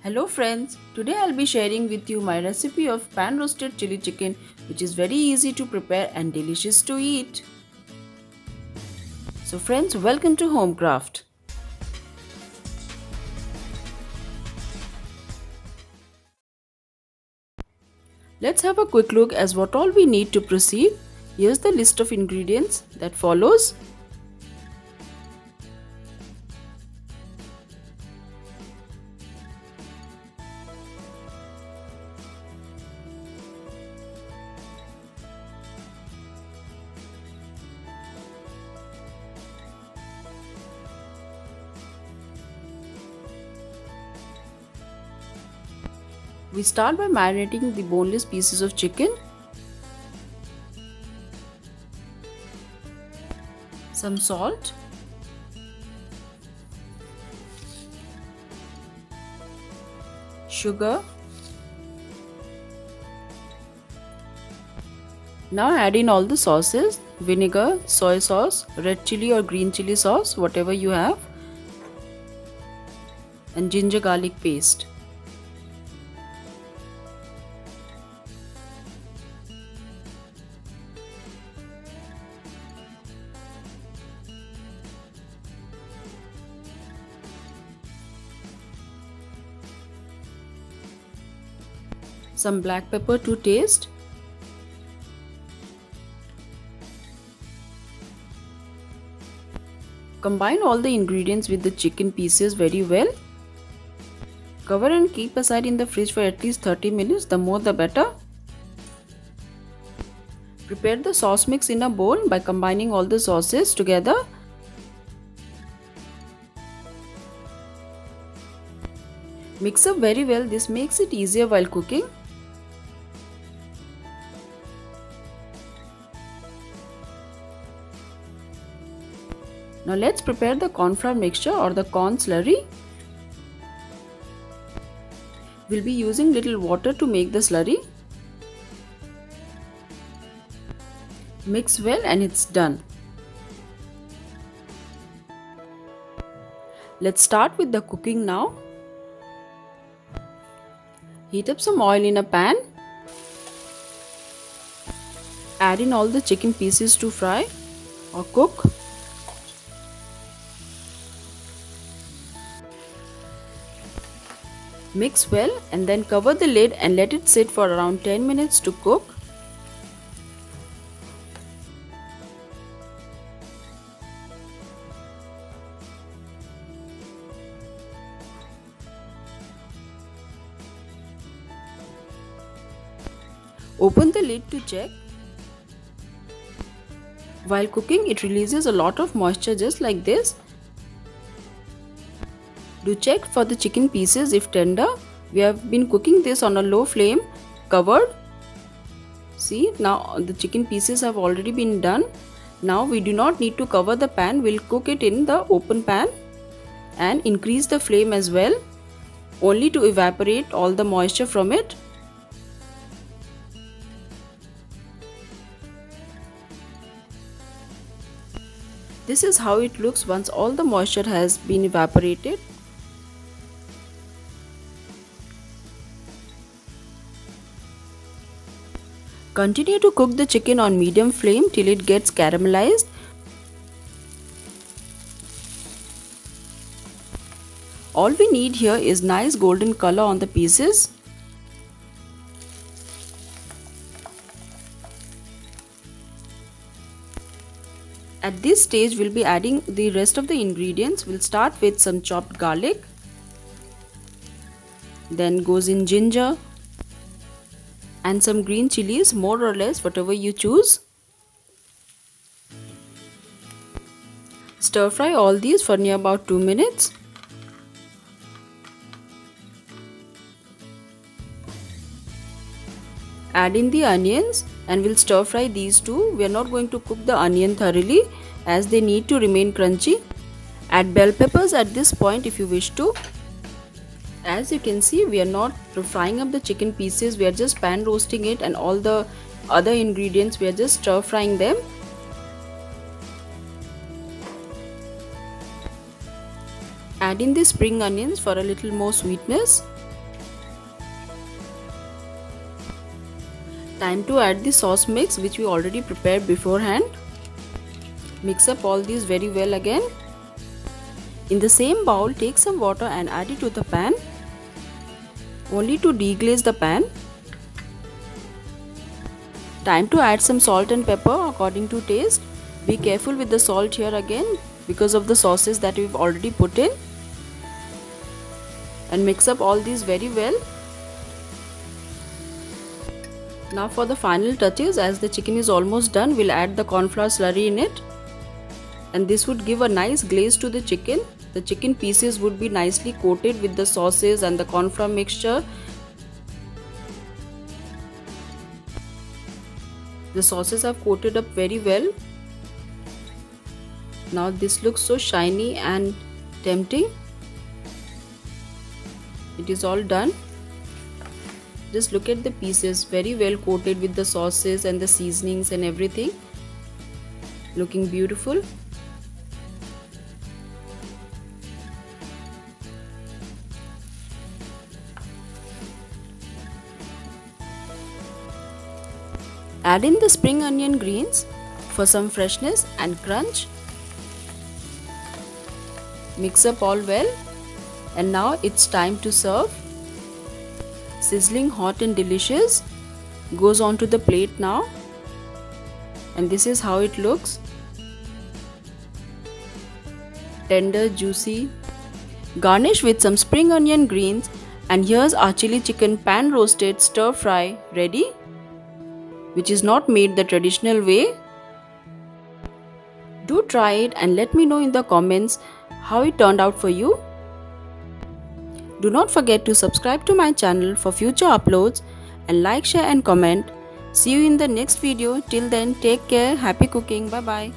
Hello friends, today I'll be sharing with you my recipe of pan roasted chili chicken which is very easy to prepare and delicious to eat. So friends, welcome to Homecraft. Let's have a quick look as what all we need to proceed. Here's the list of ingredients that follows. We start by marinating the boneless pieces of chicken. Some salt. Sugar. Now add in all the sauces, vinegar, soy sauce, red chili or green chili sauce, whatever you have, and ginger garlic paste. Some black pepper to taste. Combine all the ingredients with the chicken pieces very well. Cover and keep aside in the fridge for at least 30 minutes, the more the better. Prepare the sauce mix in a bowl by combining all the sauces together. Mix up very well, this makes it easier while cooking. Now let's prepare the corn flour mixture or the corn slurry. We'll be using little water to make the slurry. Mix well and it's done. Let's start with the cooking now. Heat up some oil in a pan. Add in all the chicken pieces to fry or cook. Mix well and then cover the lid and let it sit for around 10 minutes to cook. Open the lid to check. While cooking, it releases a lot of moisture just like this. Do check for the chicken pieces if tender. We have been cooking this on a low flame, covered. See, now the chicken pieces have already been done. Now we do not need to cover the pan. We'll cook it in the open pan and increase the flame as well, only to evaporate all the moisture from it. This is how it looks once all the moisture has been evaporated. Continue to cook the chicken on medium flame till it gets caramelized. All we need here is nice golden color on the pieces. At this stage, we'll be adding the rest of the ingredients. We'll start with some chopped garlic. Then goes in ginger. And some green chilies, more or less, whatever you choose. Stir fry all these for near about 2 minutes. Add in the onions and we'll stir fry these too. We are not going to cook the onion thoroughly as they need to remain crunchy. Add bell peppers at this point if you wish to. As you can see, we are not frying up the chicken pieces, we are just pan roasting it, and all the other ingredients we are just stir frying them. Add in the spring onions for a little more sweetness. Time to add the sauce mix which we already prepared beforehand. Mix up all these very well again. In the same bowl, take some water and add it to the pan, only to deglaze the pan. Time to add some salt and pepper according to taste. Be careful with the salt here again because of the sauces that we've already put in. And mix up all these very well. Now for the final touches, as the chicken is almost done, we'll add the corn flour slurry in it. And this would give a nice glaze to the chicken. The chicken pieces would be nicely coated with the sauces and the corn flour mixture. The sauces have coated up very well. Now this looks so shiny and tempting. It is all done. Just look at the pieces, very well coated with the sauces and the seasonings and everything. Looking beautiful. Add in the spring onion greens for some freshness and crunch. Mix up all well, and now it's time to serve. Sizzling hot and delicious goes onto the plate now, and this is how it looks. Tender, juicy. Garnish with some spring onion greens, and here's our chili chicken pan roasted stir fry ready, which is not made the traditional way. Do try it and let me know in the comments how it turned out for you. Do not forget to subscribe to my channel for future uploads and like, share and comment. See you in the next video. Till then, take care. Happy cooking. Bye bye.